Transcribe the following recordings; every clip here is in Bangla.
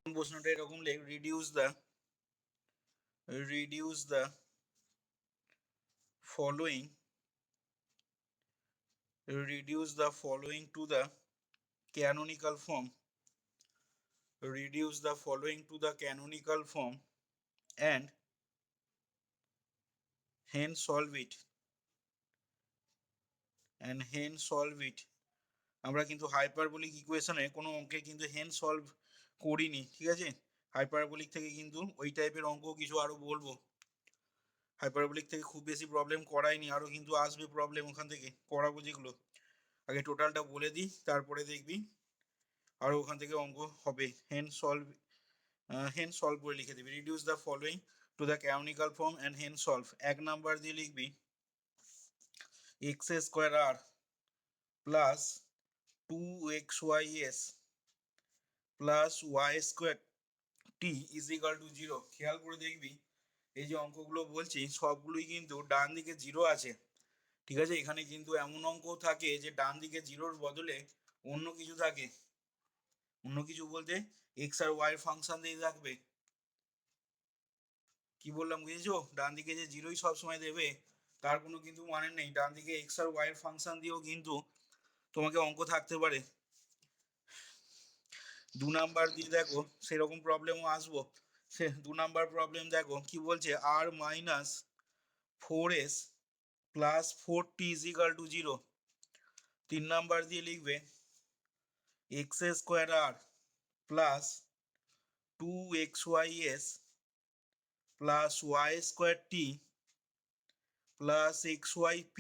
প্রশ্নটা এরকম লেখ, reduce the following to the canonical form. Reduce the following to the canonical form and hence solve it. আমরা কিন্তু হাইপারবোলিক ইকুয়েশনে কোনো অঙ্কে কিন্তু হেন সলভ করিনি, ঠিক আছে? হাইপারবোলিক থেকে কিন্তু ওই টাইপের অঙ্ক কিছু আরো বলবো। হাইপারবোলিক থেকে খুব বেশি প্রবলেম করাইনি, আরো কিন্তু আসবে প্রবলেম ওখান থেকে করাবো যেগুলো। আগে টোটালটা বলে দিই, তারপরে দেখবি আরো ওখান থেকে অঙ্ক হবে। হেন সলভ করে লিখে দিবি। Reduce the following to the canonical form and hence solve. 1 number দিয়ে লিখবি x square r plus 2xys plus y square t is equal to 0। খেয়াল করে দেখবি এই যে অঙ্কগুলো বলছি সবগুলোই কিন্তু ডান দিকে 0 আছে, ঠিক আছে? এখানে কিন্তু এমন অঙ্ক থাকে যে ডান দিকে 0-র বদলে অন্য কিছু থাকে। অন্য কিছু বলতে এক্স আর ওয়াই এর ফাংশন দিয়ে থাকবে। কি বললাম বুঝেছো? ডান দিকে যে 0ই সবসময় দেবে তার কোনো কিন্তু মানে নেই। ডান দিকে এক্স আর ওয়াই এর ফাংশন দিয়েও কিন্তু তোমাকে অঙ্ক থাকতে পারে। 2 নাম্বার দিয়ে দেখো সেরকম প্রবলেমও আসবো। সে 2 নাম্বার প্রবলেম দেখো কি বলছে, r minus 4s plus 4t is equal to 0। 3 number দিয়ে লিখবে x square r plus 2xys plus y square t plus xyp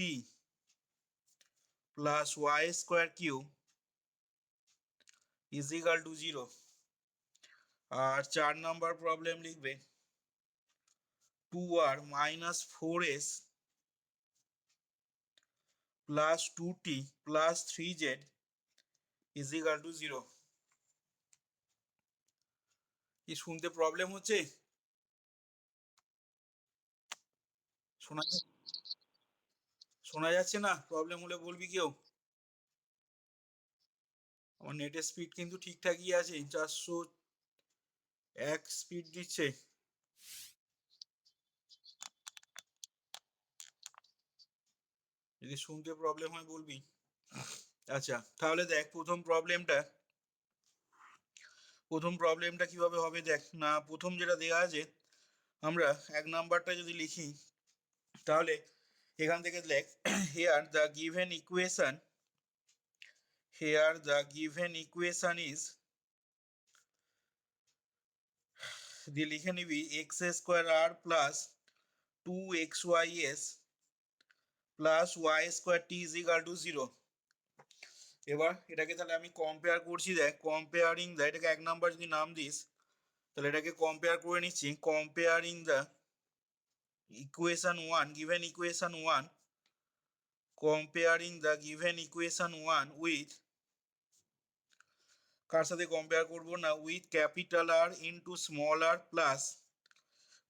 plus y square q is equal to 0। আর 4 নাম্বার প্রবলেম লিখবে 2r minus 4s plus 2t plus 3z is equal to 0। কি শুনতে প্রবলেম হচ্ছে? শোনা শোনা যাচ্ছে না? প্রবলেম হলে বলবি কেউ। আমার নেটের স্পিড কিন্তু ঠিকঠাকই আছে, 401 স্পিড দিচ্ছে। যদি শুনতে প্রবলেম হয় বলবি। আচ্ছা তাহলে দেখ প্রথম প্রবলেমটা কিভাবে হবে দেখ না। প্রথম যেটা দেওয়া আছে আমরা 1 নাম্বারটা যদি লিখি তাহলে এখান থেকে দেখ here the given equation is দিয়ে লিখে নিবি x square r plus 2xys plus y square t is equal to 0। এবার এটাকে তাহলে আমি কম্পেয়ার করছি, দেখ কম্পেয়ারিং দ্য, এটাকে 1 নাম্বার যদি নাম দিস তাহলে এটাকে কম্পেয়ার করে নিচ্ছি। Comparing the equation 1 given equation 1 with কার সাথে কম্পেয়ার করবো না, with capital R into small r plus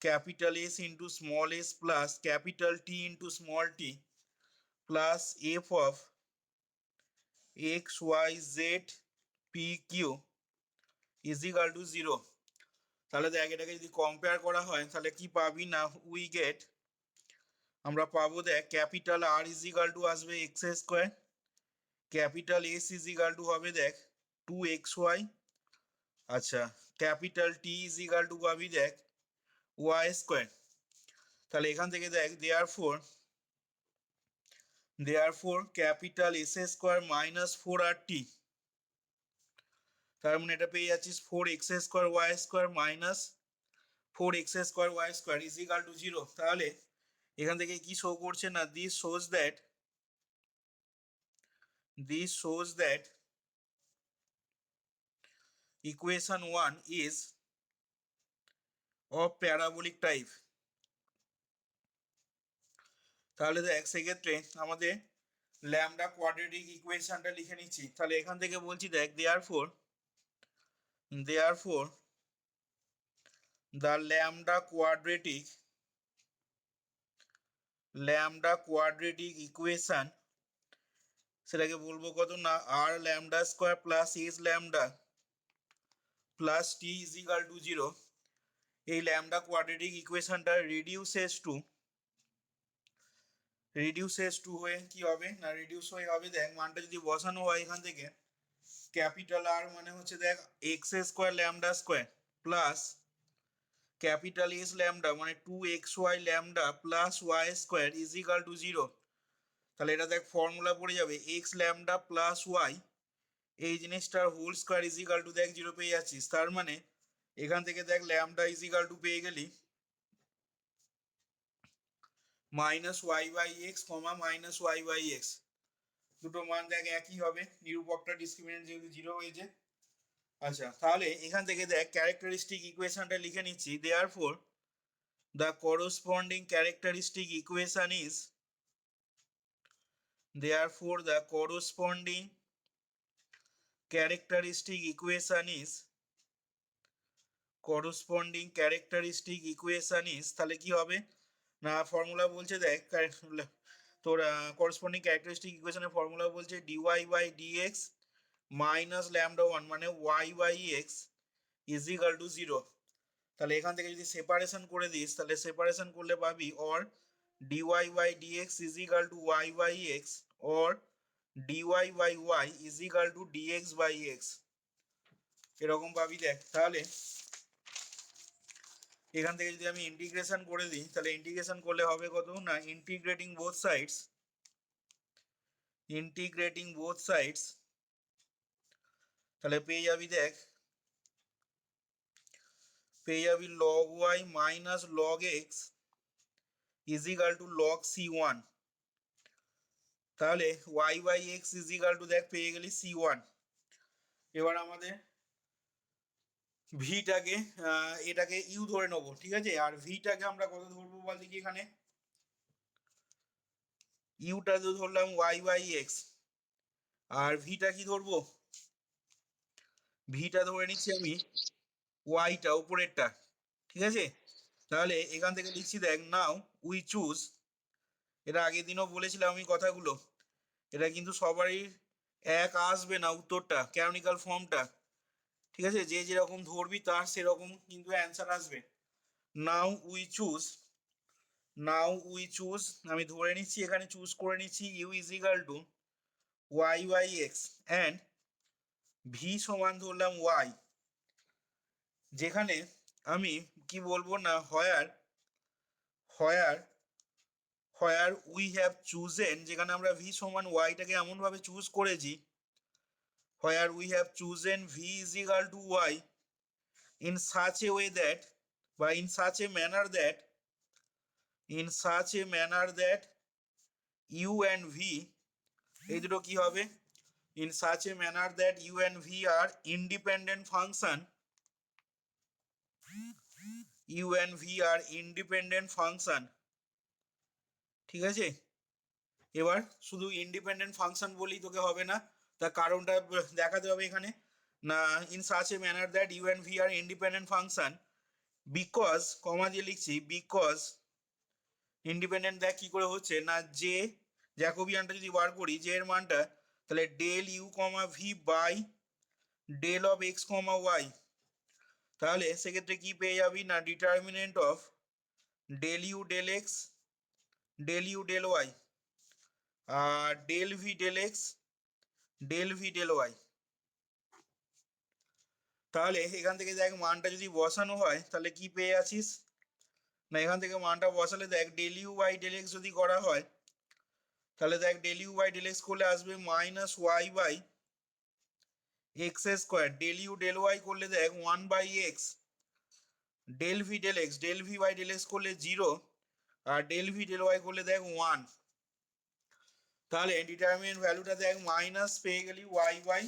capital S into small s plus capital T into small t plus f of x y z p q is equal to 0। তাহলে দেখ এটাকে যদি কম্পেয়ার করা হয় তাহলে কি পাবি না, আমরা পাবো দেখ capital R is equal to আসবে x square, capital S is equal to হবে দেখ 2xy, আচ্ছা capital T is equal to পাবি দেখ ওয়াই স্কোয়ার। তাহলে এখান থেকে দেখ therefore capital S square minus 4rt, তার মানে এটা পেয়ে যাচ্ছিস 4x² y² minus 4x² y² is equal to 0। তাহলে এখান থেকে কি শো করছে না, this shows that equation 1 is of parabolic type. তাহলে দেখ সেক্ষেত্রে আমাদের ল্যামডা কোয়াড্রেটিক ইকুয়েশনটা লিখে নিচ্ছি। তাহলে এখান থেকে বলছি দেখ therefore the lambda quadratic equation, সেটাকে বলবো কত না, R lambda square plus S lambda plus T is equal to zero, এই ল্যামডা কোয়াড্রেটিক ইকুয়েশনটা রিডিউসেস টু হয়ে কি হবে না, রিডিউস হয়ে হবে দেখ মানটা যদি বসানো হয় এখান থেকে ক্যাপিটাল আর মানে হচ্ছে দেখ x square lambda square plus capital S lambda মানে 2xy lambda plus y square is equal to zero. তাহলে এটা দেখ ফর্মুলা পড়ে যাবে এক্স ল্যামডা প্লাস ওয়াই, এই জিনিসটার whole square is equal to দেখ জিরো পেয়ে যাচ্ছিস। তার মানে এখান থেকে দেখ ল্যামডা ইজ ইকাল টু পেয়ে গেলি minus y by x comma minus y by x, দুটো মান দেখ একই হবে, নিরূপকটা ডিসক্রিমিনেন্ট যেহেতু জিরো হয়েছে। আচ্ছা তাহলে এখান থেকে দেখ ক্যারেক্টারিস্টিক ইকুয়েশনটা লিখে নিচ্ছি, therefore the corresponding characteristic equation is therefore the corresponding characteristic equation is তাহলে কি হবে না ফর্মুলা বলছে দেখ তোর করসপন্ডিং ক্যারেক্টারিস্টিক ইকুয়েশনের ফর্মুলা বলছে dy by dx minus lambda one মানে y by x is equal to zero. তাহলে এখান থেকে যদি সেপারেশন করে দিস তাহলে সেপারেশন করলে পাবি or dy by dx is equal to y by x or dy by y is equal to dx by x, এরকম পাবি দেখ। তাহলে এখান থেকে যদি আমি ইন্টিগ্রেশন করে দিই তাহলে ইন্টিগ্রেশন করলে হবে কত না ইন্টিগ্রেটিং বোথ সাইডস তাহলে পেয়ে যাবি দেখ log y minus log x is equal to log c1, তাহলে y by x is equal to দেখ পেয়ে গেলি c1। এবার আমাদের ভিটাকে এটাকে ইউ ধরে নেবো, ঠিক আছে, আর ভিটাকে আমরা কত ধরবো বল দেখি, এখানে ইউটা তো ধরলাম ওয়াই বাই এক্স আর ভিটা কি ধরবো, ভিটা ধরে নিচ্ছি আমি ওয়াইটা উপরেরটা, ঠিক আছে। তাহলে এখান থেকে লিখছি দেখ নাও উই চুজ, এটা আগের দিনও বলেছিলাম আমি কথাগুলো, এটা কিন্তু সবারই এক আসবে না উত্তরটা ক্যানোনিক্যাল ফর্মটা, ঠিক আছে, যে যেরকম ধরবি তার সেরকম কিন্তু অ্যান্সার আসবে। নাও উই চুজ আমি ধরে নিচ্ছি এখানে চুজ করে নিচ্ছি u is equal to y by x and v সমান ধরলাম ওয়াই, যেখানে আমি কি বলবো না হোয়ার উই হ্যাভ চুজেন, যেখানে আমরা ভি সমান ওয়াইটাকে এমনভাবে চুজ করেছি where we have chosen v is equal to y in such a way that বা in such a manner that u and v এই দুটো কি হবে in such a manner that u and v are independent function, ঠিক আছে। এবার শুধু ইন্ডিপেন্ডেন্ট ফাংশন বলেই তোকে হবে না, তার কারণটা দেখাতে হবে এখানে না in such a manner that u and v are independent function because comma দিয়ে লিখছি বিকজ ইন্ডিপেন্ডেন্ট দেখ কি করে হচ্ছে না, যে জ্যাকোবিয়ানটা যদি বার করি যে এর মানটা তাহলে del u comma v by del of x comma y, তাহলে সেক্ষেত্রে কি পেয়ে যাবি না determinant of del u del x del u del y আর del v del x del v del y. তাহলে এখান থেকে দেখ মানটা যদি বসানো হয় তাহলে কি পেয়ে আছিস না, এখান থেকে মানটা বসালে দেখ del u by del x যদি করা হয় তাহলে দেখ del u by del x করলে আসবে minus y by x square, del u del y করলে দেখ one by x, del v del x del v by del x করলে জিরো আর ডেল ভি ডেল ওয়াই করলে দেখ ওয়ান। তাহলে ডিটারমিনেন্ট ভ্যালুটা দেখ মাইনাস পেয়ে গেলি y by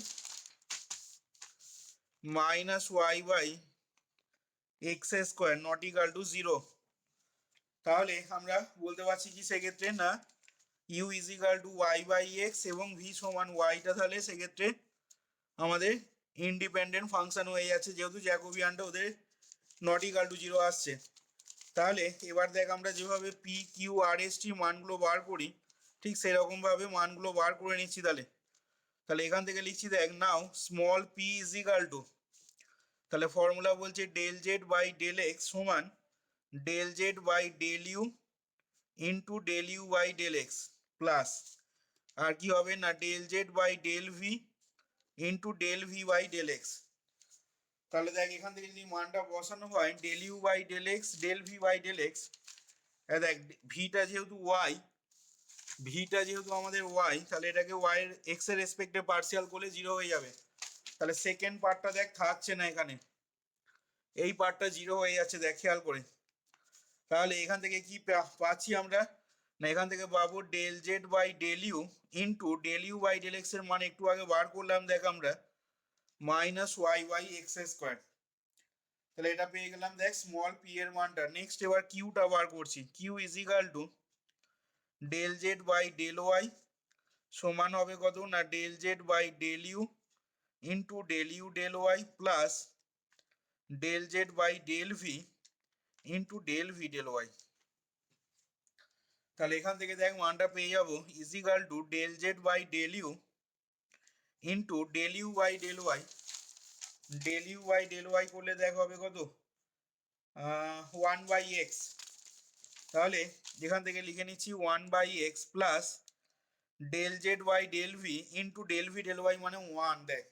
x square not equal to zero. তাহলে আমরা বলতে পারছি কি সেক্ষেত্রে না u is equal to y by x এবং ভি সমান ওয়াইটা তাহলে সেক্ষেত্রে আমাদের ইন্ডিপেন্ডেন্ট ফাংশন হয়ে যাচ্ছে যেহেতু জ্যাকোবিয়ানটা ওদের নট ইকাল টু জিরো আসছে। তাহলে এবার দেখ আমরা যেভাবে পি কিউ আর এস টি মানগুলো বার করি ঠিক সেরকম ভাবে মানগুলো বার করে নিচ্ছি। তাহলে এখান থেকে লিখছি দেখ now small p is equal to তাহলে ফর্মুলা বলছে del Z by del x সমান del Z by del u into del u by del x plus আর কি হবে না del Z by del v into del v by del x. তাহলে দেখ এখান থেকে যদি মানটা বসানো হয় del u by del x del v by del x, দেখ ভিটা যেহেতু আমাদের ওয়াই, তাহলে এটাকে ওয়াই এর এক্স এর রেসপেক্টে পার্সিয়াল করলে 0 হয়ে যাবে। তাহলে সেকেন্ড পার্টটা দেখ থাকছে না এখানে, এই পার্টটা 0 হয়ে যাচ্ছে, দেখ খেয়াল করে। তাহলে এখান থেকে কি পাচ্ছি আমরা না এখান থেকে পাবো del Z by del u into del u by del x এর মান একটু আগে বার করলাম দেখ আমরা minus y by x square. তাহলে এটা পেয়ে গেলাম দেখ স্মল পি এর মানটা। নেক্সট এবার কিউটা বার করছি, q is equal to del Z by del y সমান হবে কত না del Z by del u into del u del y plus del Z by del v into del v del y. তাহলে এখান থেকে দেখ মানটা পেয়ে যাবো is equal to del Z by del u into del u by del y. Del u by del y করলে দেখ হবে কত 1 বাই এক্স। তাহলে এখান থেকে লিখে নিচ্ছি 1 by x plus del Z by del v into del v del y মানে 1 দেখ।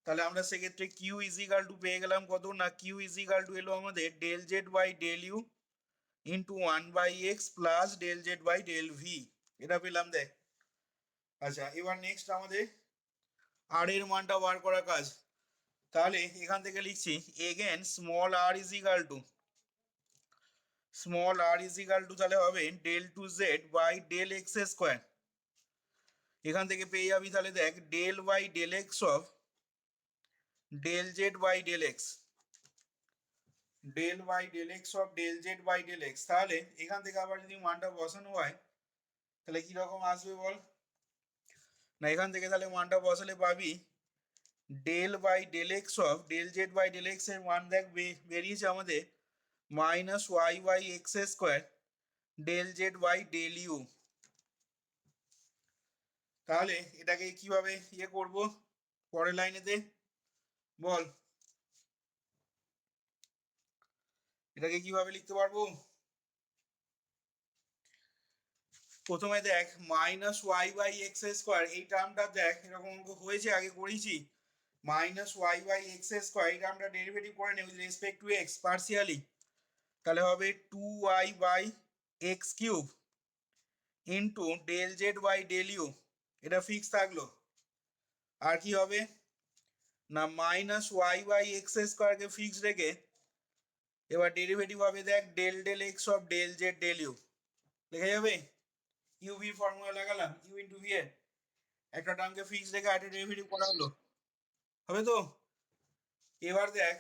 তাহলে আমরা সেক্ষেত্রে কিউ ইজ ইকাল টু পেয়ে গেলাম কত না কিউ ইজ ইকাল টু এলো আমাদের del Z by del u into 1 by x plus del Z by del v, এটা পেলাম দেখ। আচ্ছা এবার নেক্সট আমাদের আর এর মানটা বার করা কাজ। তাহলে এখান থেকে লিখছি again small r is equal to তাহলে হবে del two z by del x square. এখান থেকে পেয়ে যাবি তাহলে দেখ del by del x of del Z by del x, del by del x of del Z by del x. তাহলে এখান থেকে আবার যদি মানটা বসানো হয় তাহলে কি রকম আসবে বল না এখান থেকে তাহলে মানটা বসালে পাবি del by del x of del Z by del x এর মান দেখ বেরিয়েছে আমাদের minus y by x square del Z by del u. তাহলে এটাকে কিভাবে ইয়ে করব পরের লাইনেতে বল, এটাকে কিভাবে লিখতে পারবো? প্রথমে দেখ minus y by x square এই টার্মটা দেখ এরকম অঙ্ক হয়েছে আগে করেছি, minus y by x square এই টার্মটা ডেরিভেটিভ করে নেব with respect to x partially. তাহলে হবে 2y by x cube into del Z by del u, এটা ফিক্স থাকলো। আর কি হবে না মাইনাস ওয়াই বাই এক্স স্কোয়ারকে ফিক্স রেখে এবার ডেরিভেটিভ হবে দেখ del del x of del z del you, লেখা যাবে ইউ ভি ফর্মুলা লাগালাম ইউ ইন্টু ভি এর একটা টার্মকে ফিক্স রেখে একটা ডেরিভেটিভ করা হলো, হবে তো? এবার দেখ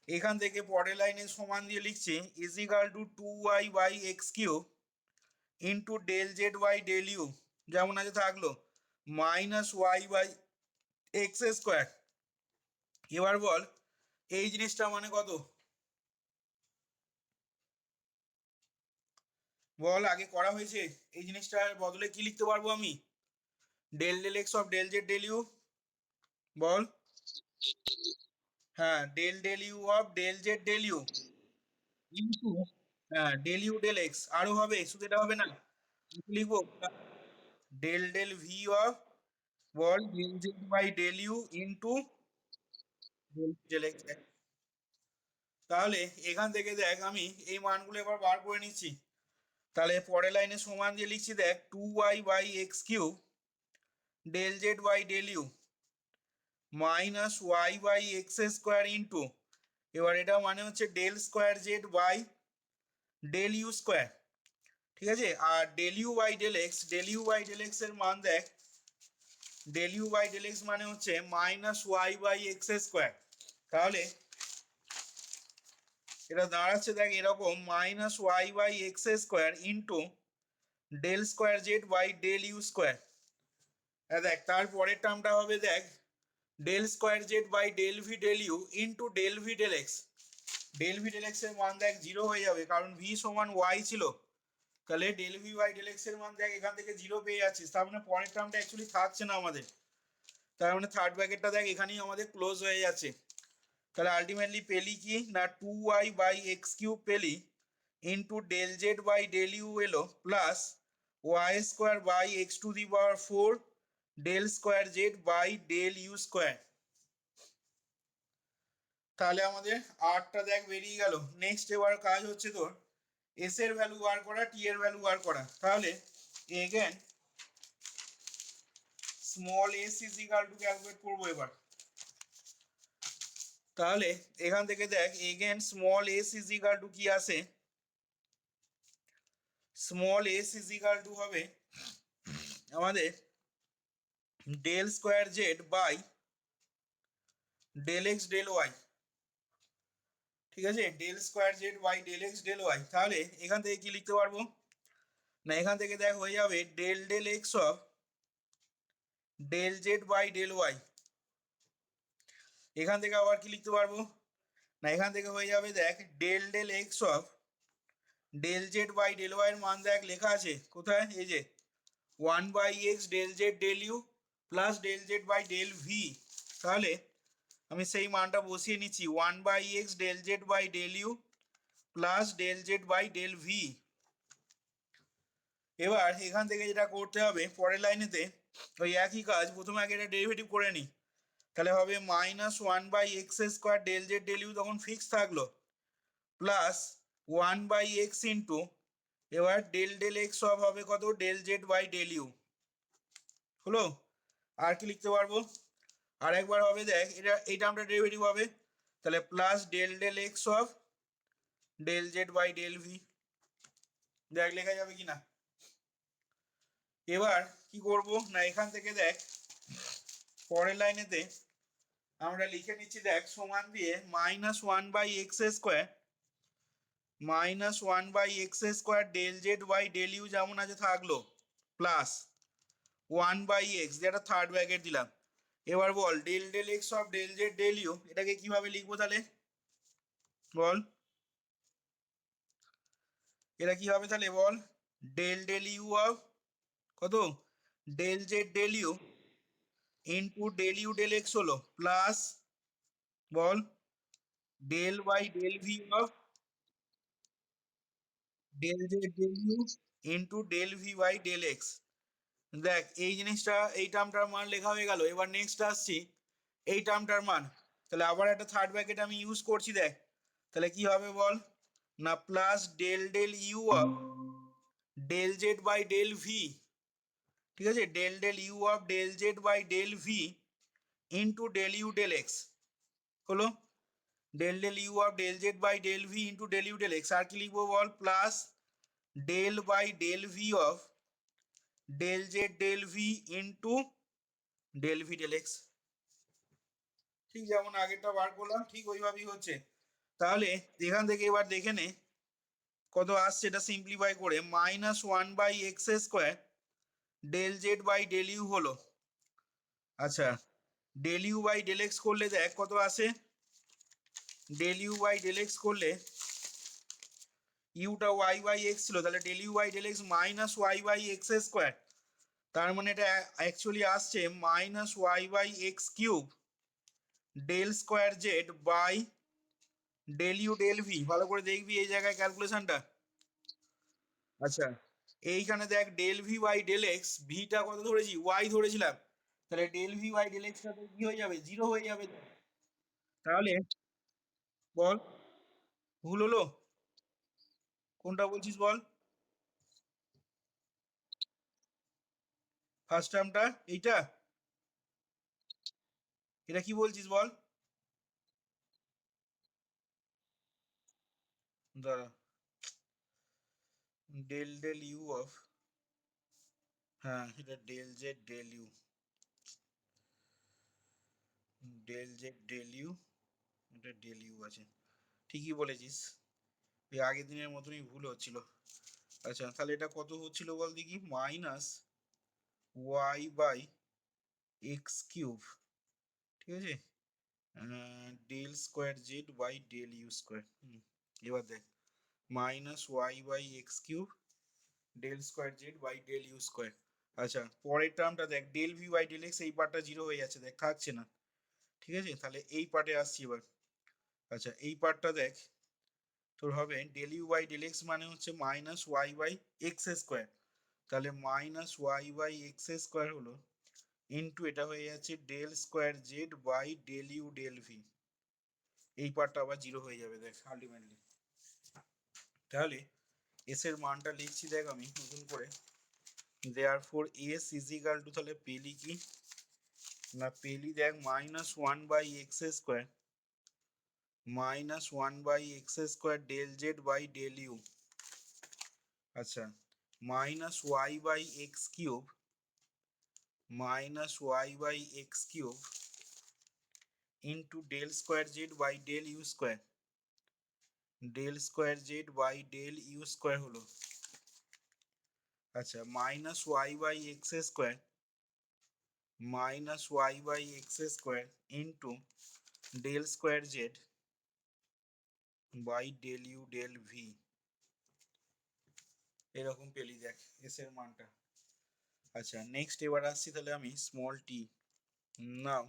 এখান থেকে পরের লাইনে সমান দিয়ে লিখছি is equal to 2y by x cube into del Z by del u যেমন আছে থাকলো minus y by x square. এবার বল এই জিনিসটা মানে কত বল, আগে করা হয়েছে এই জিনিসটার বদলে কি লিখতে পারবো আমি del del x of del z del u বল, হ্যাঁ del del u of del z del u into হ্যাঁ ডেল ইউ ডেল এক্স, আরো হবে শুধু এটা হবে না লিখবো ডেল ডেল ভি অফ বল del Z by del u into del del x. তাহলে এখান থেকে দেখ আমি এই মানগুলো এবার বার করে নিচ্ছি। তাহলে পরের লাইনে সমান দিয়ে লিখছি দেখ 2y by x cube del Z by del u minus y by x square into এবার এটা মানে হচ্ছে del square Z by del u square, ঠিক আছে? আর del u by del x এর মান দেখ del u by del x মানে হচ্ছে minus y by x square. তাহলে এটা দাঁড়াচ্ছে দেখ এরকম minus y by x square into del square Z by del u square. দেখ তারপরের টার্মটা হবে দেখ del square Z by del v del u into del v del x. Del v del x এর মান দেখ 0 হয়ে যাবে কারণ ভি সমান ওয়াই ছিল, তাহলে del v by del x এর মান দেখ এখান থেকে 0 পেয়ে যাচ্ছিস, তার মানে পরের টার্মটা অ্যাকচুয়ালি থাকছে না আমাদের, তার মানে থার্ড ব্র্যাকেটটা দেখ এখানেই আমাদের ক্লোজ হয়ে যাচ্ছে। তাহলে আলটিমেটলি পেলি কি না 2y/x³ পেলি into del Z by del u এলো plus y² / x⁴ del square Z by del u square. তাহলে আমাদের আরটা দেখ বেরিয়ে গেল। নেক্সট এবার কাজ হচ্ছে তোর এস এর ভ্যালু বার করা, টি এর ভ্যালু বার করা। তাহলে again small s is equal to calculate করবো এবার। তাহলে এখান থেকে দেখ again small s is equal to কি আসে, small s is equal to হবে আমাদের del square Z by del x del y. ঠিক আছে, del square Z by del x del y. তাহলে এখান থেকে কি লিখতে পারবো না, এখান থেকে দেখ হয়ে যাবে del del x of del Z by del y. এখান থেকে আবার কি লিখতে পারবো না, এখান থেকে হয়ে যাবে দেখ del del x of del Z by del y এর মান দেখ লেখা আছে কোথায়, এই যে 1/x del z del u plus del Z by del v. তাহলে আমি সেই মানটা বসিয়ে নিচ্ছি 1/x del Z by del u plus del Z by del v. এবার এখান থেকে যেটা করতে হবে পরের লাইনেতে ওই একই কাজ, প্রথমে আগে এটা ডেরিভেটিভ করে নিই। তাহলে হবে -1/x² del z del u তখন ফিক্স থাকলো প্লাস 1/x ইন্টু এবার ডেল ডেল এক্স সব হবে কত del Z by del u হলো। আর কি লিখতে পারবো, আর একবার হবে দেখ এটা এই টার্মটা ডেরিভেটিভ হবে, তাহলে plus del del x of del Z by del v. দেখ লেখা যাবে কিনা। এবার কি করব না, এখান থেকে দেখ পরের লাইনেতে আমরা লিখে নিচ্ছি দেখ সমান দিয়ে -1/x² del Z by del u যেমন আছে থাকলো প্লাস 1/x যেটা থার্ড ব্র্যাকেট দিলাম। এবার বল del del x of del z del u এটাকে কিভাবে লিখবো তাহলে বল, এটা কি হবে তাহলে বল, ডেল ডেল ইউ অফ কত del z del u into del u del x হলো প্লাস বল del by del V of del z del u into del v by del x. দেখ এই জিনিসটা এই টার্মটার মান লেখা হয়ে গেল। এবার নেক্সট আসছি এই টার্মটার মান, তাহলে আবার একটা থার্ড ব্র্যাকেট আমি ইউজ করছি দেখ, তাহলে কি হবে বল না plus del del u of del Z by del v. ঠিক আছে, del del u of del Z by del v into del u del x হলো del del u of del Z by del v into del u del x. আর কি লিখবো বল plus del by del V of del z del v into del v del x. ঠিক যেমন আগেরটা বার করলাম ঠিক ওইভাবেই হচ্ছে। তাহলে এখান থেকে এবার দেখে নে কত আসছে, এটা সিম্পলিফাই করে -1/x² del Z by del u হলো। আচ্ছা del u by del x করলে দেখ কত আসে, del u by del x করলে ইউটা ওয়াই বাই এক্স ছিল, তাহলে del u by del x -y/x²। তার মানে এটা অ্যাকচুয়ালি আসছে -y/x³ del square Z by del u del v. ভালো করে দেখবি এই জায়গায় ক্যালকুলেশনটা। আচ্ছা এইখানে দেখ del v by del x, ভিটা কত ধরেছি ওয়াই ধরেছিলাম, তাহলে ডেল ভি বাই ডেল এক্সটা তো কি হয়ে যাবে জিরো হয়ে যাবে। তাহলে বল ভুল হলো, কোনটা বলছিস বল, ফার্স্ট টার্মটা এইটা, এটা কি বলছিস বল, দাঁড়া ডেল ডেল ইউ অফ, হ্যাঁ এটা del z del u, del z del u, এটা ডেল ইউ আছে, ঠিকই বলেছিস, এই আগের দিনের মতনই ভুল হচ্ছিল। আচ্ছা তাহলে এটা কত হচ্ছিল বল দেখি, -y/x³ ঠিক আছে del square Z by del u square. এবার দেখ -y/x³ del square Z by del u square. আচ্ছা পরের টার্মটা দেখ del v by del x, এই পার্টটা জিরো হয়ে যাচ্ছে দেখ থাকছে না। ঠিক আছে তাহলে এই পার্টে আসছি এবার, আচ্ছা এই পার্টটা দেখ, তোর হবে del u by del x মানে হচ্ছে minus y by x square, তাহলে minus y by x square হলো ইন্টু এটা হয়ে যাচ্ছে del square Z by del u del v. এই পার্টটা আবার জিরো হয়ে যাবে দেখ আলটিমেটলি। তাহলে এস এর মানটা লিখছি দেখ আমি নতুন করে, therefore s is equal to, তাহলে পেলি কি না, পেলি দেখ minus one by x square, minus one by x square del Z by del u, আচ্ছা minus y by x cube, minus y by x cube into del square Z by del u square, del square Z by del u square হলো, আচ্ছা minus y by x square, minus y by x square into del square Z by del u del v. এরকম পেলি দেখ এস এর মানটা। আচ্ছা নেক্সট এবার আসছি তাহলে আমি small t. Now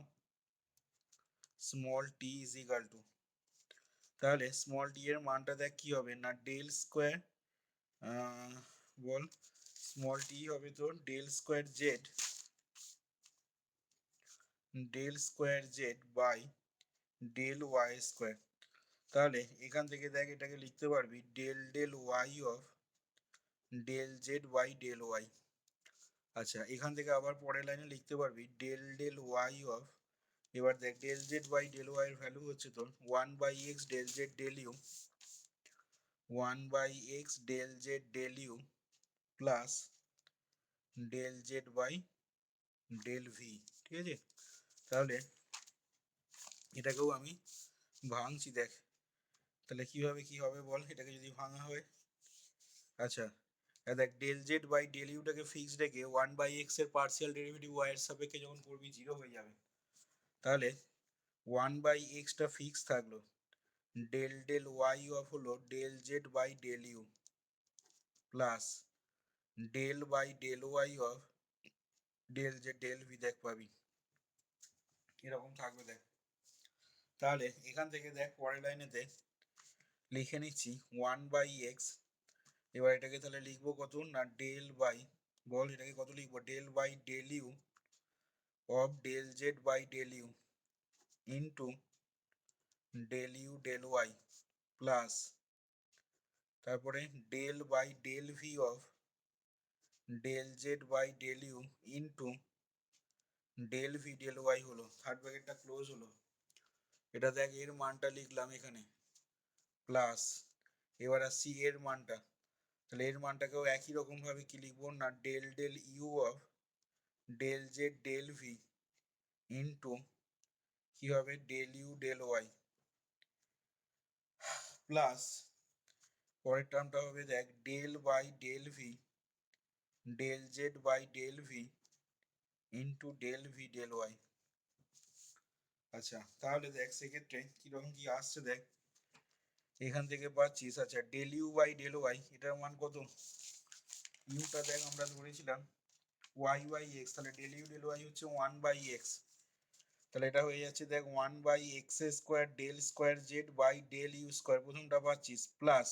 small t is equal to, তাহলে স্মল টি এর মানটা দেখ কি হবে না ডেল স্কোয়ার, বল স্মল টি হবে তোর del square z, del square Z by del y square. তাহলে এখান থেকে দেখ এটাকে লিখতে পারবি del del y of del Z by del y. আচ্ছা এখান থেকে আবার পরের লাইনে লিখতে পারবি ডেল ডেল ওয়াই অফ, এবার দেখ del Z by del y এর ভ্যালু হচ্ছে তোর one by x del z del u, one by x del z del u plus del Z by del v. ঠিক আছে, তাহলে এটাকেও আমি ভাঙছি দেখ, তাহলে কিভাবে কি হবে বল এটাকে যদি ভাঙা হয়। আচ্ছা দেখ ডেল জেড বাই ডেল ইউটাকে ফিক্স রেখে ওয়ান বাই এক্স এর পার্সিয়াল ডেরিভেটিভ ওয়াই এর সাপেক্ষে যখন করবি জিরো হয়ে যাবে, তাহলে ওয়ান বাই এক্সটা ফিক্স থাকলো, ডেল ডেল ওয়াই অফ হলো del Z by del u plus del by del y of del z del v দেখ পাবি এরকম থাকবে দেখ। তাহলে এখান থেকে দেখ পরের লাইনেতে লিখে নিচ্ছি ওয়ান বাই এক্স, এবার এটাকে তাহলে লিখবো কত না ডেল বাই, বল এটাকে কত লিখবো del by del u of del Z by del u into del u del y plus তারপরে del by del V of del Z by del u into del v del y হলো, থার্ড ব্র্যাকেটটা ক্লোজ হলো, এটা দেখ এর মানটা লিখলাম এখানে প্লাস, এবার আসছি এর মানটা, তাহলে এর মানটাকেও একই রকম ভাবে কি লিখবো না del del u of del z del v into কি হবে del u del y plus পরের টার্মটা হবে দেখ del by del v del Z by del v into del v del y. আচ্ছা তাহলে দেখ সেক্ষেত্রে কিরকম কি আসছে দেখ, এখান থেকে পাচ্ছিস আচ্ছা del u by del y এটার মান কত, ইউটা দেখ আমরা ধরেছিলাম ওয়াই বাই এক্স, তাহলে ডেল ইউ ডেল ওয়াই হচ্ছে ওয়ান বাই এক্স, তাহলে এটা হয়ে যাচ্ছে দেখ one by x square del square Z by del u square প্রথমটা পাচ্ছিস প্লাস,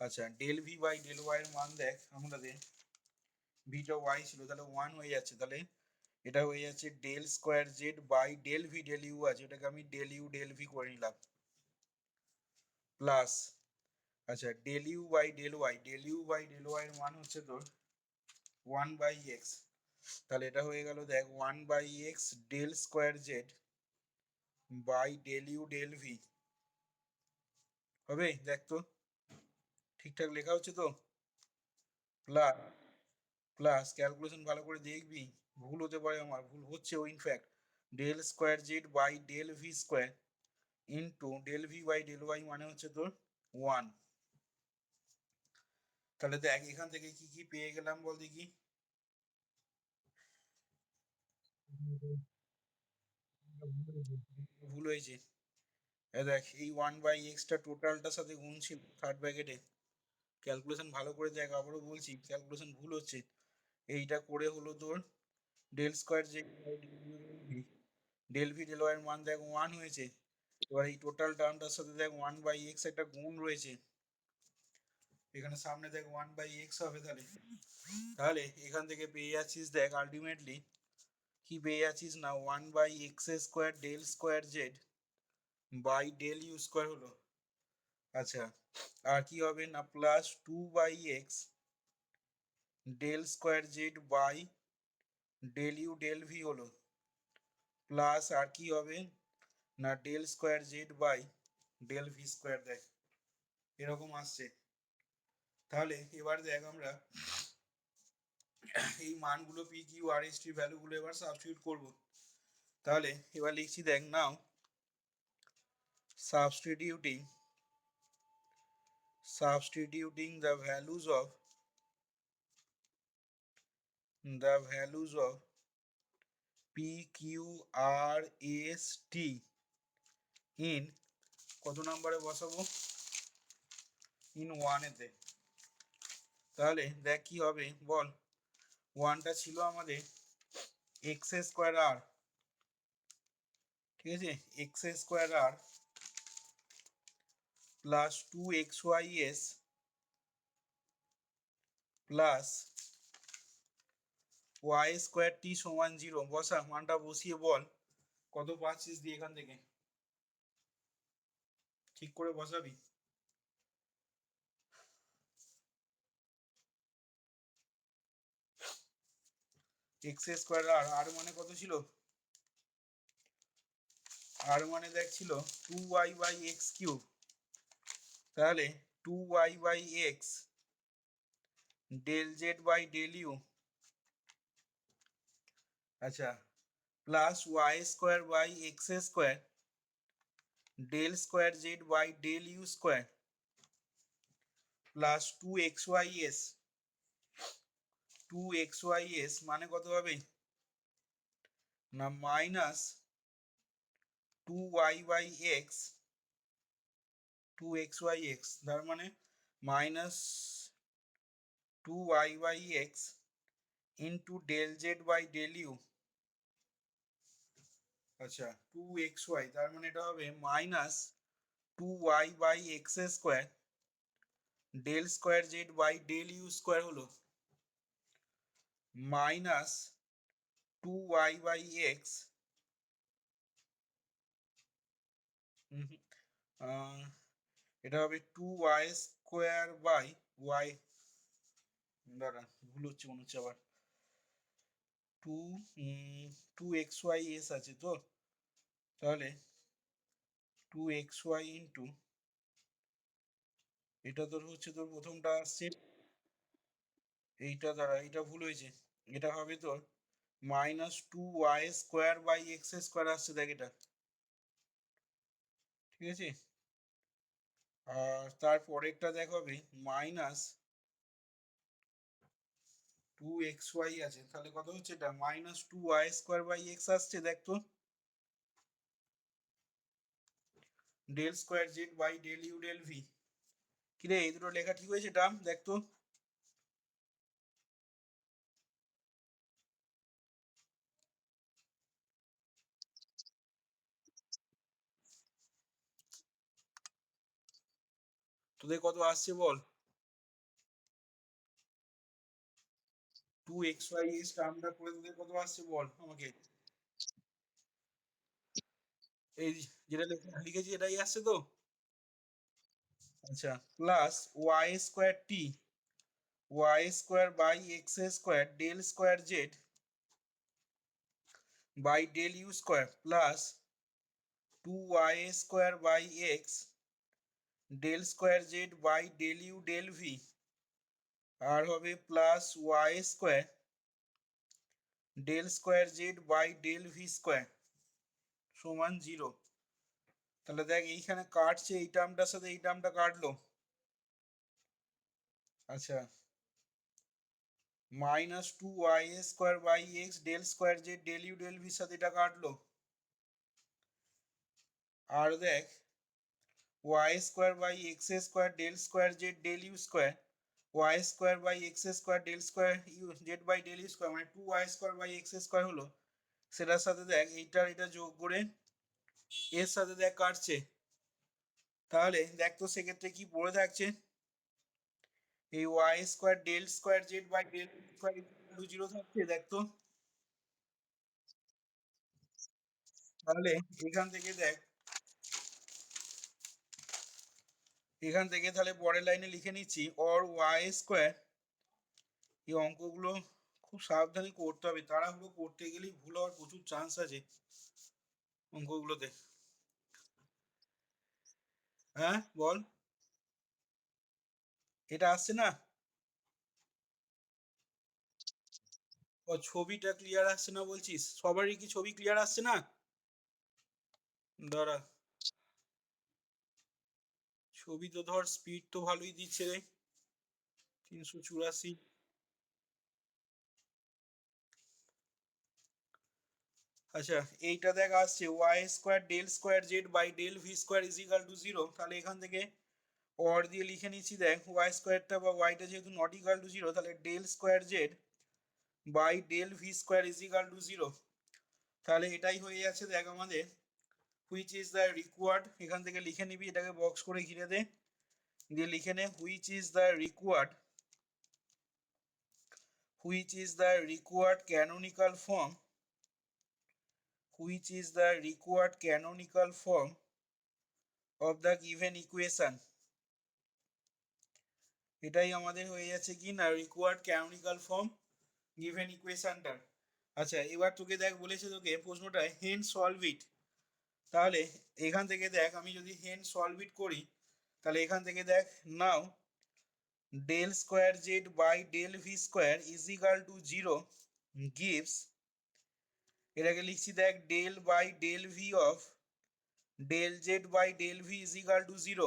আচ্ছা del v by del y এর মান দেখ আমাদের ভিটা ওয়াই ছিল তাহলে ওয়ান হয়ে যাচ্ছে, তাহলে এটা হয়ে যাচ্ছে del square Z by del v del u আছে ওটাকে আমি ডেল ইউ ডেল ভি করে নিলাম প্লাস, আচ্ছা del u by del y, del u by del y এর মান হচ্ছে তোর ওয়ান বাই এক্স, তাহলে এটা হয়ে গেল দেখ one by x del square Z by del u del v, হবে দেখ তো ঠিকঠাক লেখা হচ্ছে তো, প্লাস প্লাস ক্যালকুলেশন ভালো করে দেখবি, ভুল হতে পারে আমার, ভুল হচ্ছেও in fact del square Z by del V square into del v by del y মানে হচ্ছে তোর ওয়ান, তাহলে দেখ এখান থেকে কি কি পেয়ে গেলাম বল দেখি, ভুল হয়েছে, দেখ এই ওয়ান বাই এক্সটা টোটালটার সাথে গুণ ছিল থার্ড ব্র্যাকেটে, ক্যালকুলেশন ভালো করে দেখ আবারও বলছি ক্যালকুলেশন ভুল হচ্ছে, এইটা করে হলো তোর del square Z by del v del y এর মান দেখ ওয়ান হয়েছে, এবার এই টোটাল টার্মটার সাথে দেখ 1/x একটা গুণ রয়েছে, এখানে সামনে দেখ 1/x হবে, তাহলে তাহলে এখান থেকে পেয়ে যাচ্ছিস দেখ আলটিমেটলি কি পেয়ে যাচ্ছিস না 1/x² del square Z by del u square হলো। আচ্ছা, আর কি হবে না plus 2/x del square Z by del u del v হলো, প্লাস আর কি হবে না del square Z by del V square, দেখ এরকম আসছে। তাহলে এবার দেখ আমরা এই মানগুলো p q r s t ভ্যালুগুলো এবার সাবস্টিটিউট করব। তাহলে এবার লিখছি দেখ নাও substituting the values of p q r s t in কত নম্বরে বসাবো, ইন ওয়ানেতে। তাহলে দেখ কি হবে বল, ওয়ানটা ছিল আমাদের এক্স স্কোয়ার আর, ঠিক আছে, x square r plus 2xys plus y square t সমান 0। বসা, মানটা বসিয়ে বল কত পাচ্ছিস দিয়ে এখান থেকে ঠিক করে বসাবি। এক্স স্কোয়ার আর, আর মানে কত ছিল, আর মানে দেখ ছিল 2y/x³, তাহলে 2y/x del Z by del u, আচ্ছা, plus y square by x square del square Z by del u square plus 2xys মানে কত হবে না মাইনাস 2y/x 2xyx, তার মানে minus 2y/x into del Z by del u, আচ্ছা 2xy, তার মানে এটা হবে minus 2y/x square del square Z by del u square হলো মাইনাস 2y/x এটা হবে 2y স্কোয়ার বাই ওয়াই, দাঁড়া ভুল হচ্ছে মনে হচ্ছে আবার, টু 2xys আছে তো, তাহলে 2xy ইন্টু এটা তোর হচ্ছে তোর প্রথমটা আসছে এইটা, দ্বারা এইটা ভুল হয়েছে, এটা হবে তোর মাইনাস 2y² বাই x² আসছে দেখ এটা, ঠিক আছে। আর তারপরেরটা দেখ হবে মাইনাস 2xy আছে, তাহলে কত হচ্ছে এটা মাইনাস 2y² বাই x আসছে দেখ তো, del square Z by del u del v, কিরে এই দুটো লেখা ঠিক হয়েছে টার্ম দেখ তো, তোদের কত আসছে বল, 2xy টার্মটা করে তোদের কত আসছে বল আমাকে, এই যেটা লিখেছি এটাই আসছে তো, আচ্ছা, plus y² by x² del square Z by del u square plus 2y² by x del square Z by del u del v, আর হবে plus y² del square Z by del V square সমান 0। তাহলে দেখ এইখানে কাটছে, এই টার্মটার সাথে এই টার্মটা কাটলো, আচ্ছা, minus 2y² by x del square z del u del ভির সাথে এটা কাটলো, আর দেখ y² by x² del square z del u square y² by x² del square u z by del u square মানে 2y² বাই x² হলো, সেটার সাথে দেখ এইটার এটা যোগ করে এর সাথে দেখ কাটছে, তাহলে দেখ তো সেক্ষেত্রে কি পড়ে থাকছে, এই y square del square Z by del square to zero থাকছে, দেখ তো। তাহলে এখান থেকে দেখ, এখান থেকে তাহলে পরের লাইনে লিখে নিচ্ছি অর ওয়াই স্কোয়ার, এই অঙ্কগুলো খুব সাবধানে করতে হবে, তাড়াহুড়ো করতে গেলেই ভুল হওয়ার প্রচুর চান্স আছে অঙ্কগুলোতে। হ্যাঁ বল, এটা আসছে না? ও ছবিটা ক্লিয়ার আসছে না বলছিস? সবারই কি ছবি ক্লিয়ার আসছে না? দাঁড়া, ছবি তো ধর স্পিড তো ভালোই দিচ্ছে রে, 384। আচ্ছা, এইটা দেখ আসছে y square del square Z by del V square is equal to zero, তাহলে এখান থেকে অর দিয়ে লিখে নিচ্ছি, দেখ ওয়াই স্কোয়ারটা বা ওয়াইটা যেহেতু নট ইকাল টু জিরো, তাহলে del square Z by del V square is equal to zero, তাহলে এটাই হয়ে যাচ্ছে দেখ আমাদের হুইচ ইজ দ্য রিকোয়ার্ড, এখান থেকে লিখে নিবি, এটাকে বক্স করে ঘিরে দে, দিয়ে লিখে নে which is the required, which is the required canonical form, which is the required canonical form of the given equation, এটাই আমাদের হয়ে যাচ্ছে কি না রিকোয়ার্ড ক্যানোনিক্যাল ফর্ম গিভেন ইকুয়েশনটার। আচ্ছা এবার তোকে দেখ বলেছে তোকে প্রশ্নটা হেন সলভ ইট, তাহলে এখান থেকে দেখ আমি যদি হেন সলভ ইট করি, তাহলে এখান থেকে দেখ নাও del square Z by del V square is equal to zero gives, এটাকে লিখছি দেখ del by del V of del Z by del V is equal to zero,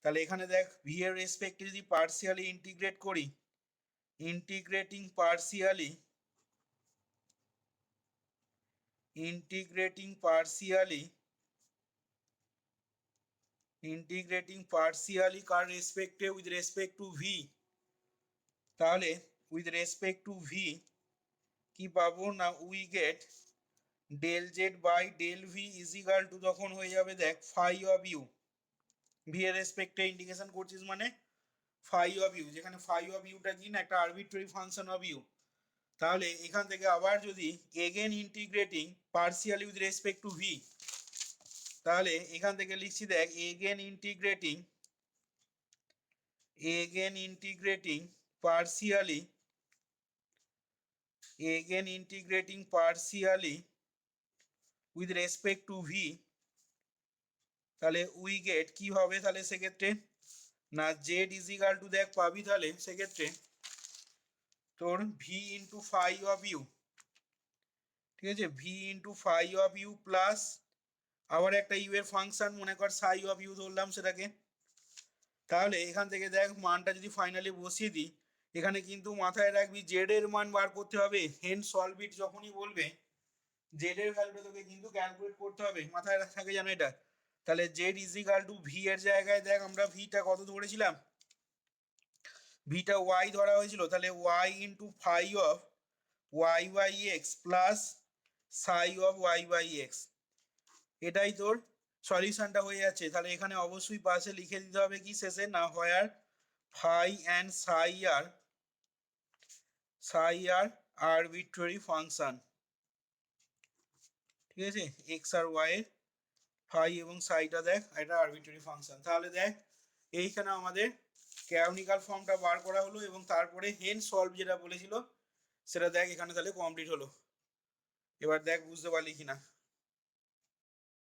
তাহলে এখানে দেখ ভি এর রেসপেক্টে যদি পার্সিয়ালি ইন্টিগ্রেট করি, integrating partially, integrating partially, integrating partially কার রেসপেক্টে উইথ রেসপেক্ট টু ভি, তাহলে উইথ রেসপেক্ট টু ভি কি পাবো না we get del Z by del V is equal two তখন হয়ে যাবে দেখ ফাই অফ ইউ, ভি এর রেসপেক্টে ইন্টিগ্রেশন করছিস মানে ফাই অফ ইউ, যেখানে ফাই অফ ইউটা কি না একটা আরবিট্রারি ফাংশন অফ ইউ, তাহলে এখান থেকে আবার যদি again integrating partially with respect to V, তাহলে এখান থেকে লিখছি দেখ again integrating, again integrating partially, again integrating partially with respect to V, তাহলে উই গেট কি হবে তাহলে সেক্ষেত্রে না জেড ইজ ইকাল টু দেখ পাবি তাহলে সেক্ষেত্রে তোর v into phi of u, ঠিক আছে, v into phi of u plus আবার একটা ইউ এর ফাংশন মনে কর সাই অফ ইউ ধরলাম সেটাকে, তাহলে এখান থেকে দেখ মানটা যদি ফাইনালি বসিয়ে দিই, এখানে কিন্তু মাথায় রাখবি জেড এর মান বার করতে হবে, হেন সলভ ইট যখনই বলবে জেড এর ভ্যালুটা তোকে কিন্তু ক্যালকুলেট করতে হবে, মাথায় থাকে জানো এটা, তাহলে Z is equal two V এর জায়গায় দেখ আমরা ভিটা কত ধরেছিলাম, ভিটা ওয়াই ধরা হয়েছিল, তাহলে y into phi of y by x plus psi of y by x, এটাই তোর সলিউশনটা হয়ে যাচ্ছে, তাহলে এখানে অবশ্যই পাশে লিখে দিতে হবে কি শেষে না হোয়ার phi and Sai R arbitrary function, ঠিক আছে, এক্স আর ওয়াই এর ফাই এবং সাইটা দেখ এটা আরবিট্রারি ফাংশন, তাহলে দেখ এইখানে আমাদের ক্যানোনিকাল ফর্মটা বার করা হলো এবং তারপরে হেন সলভ যেটা বলেছিল সেটা দেখ এখানে তাহলে কমপ্লিট হলো, এবার দেখ বুঝতে পারলি কিনা।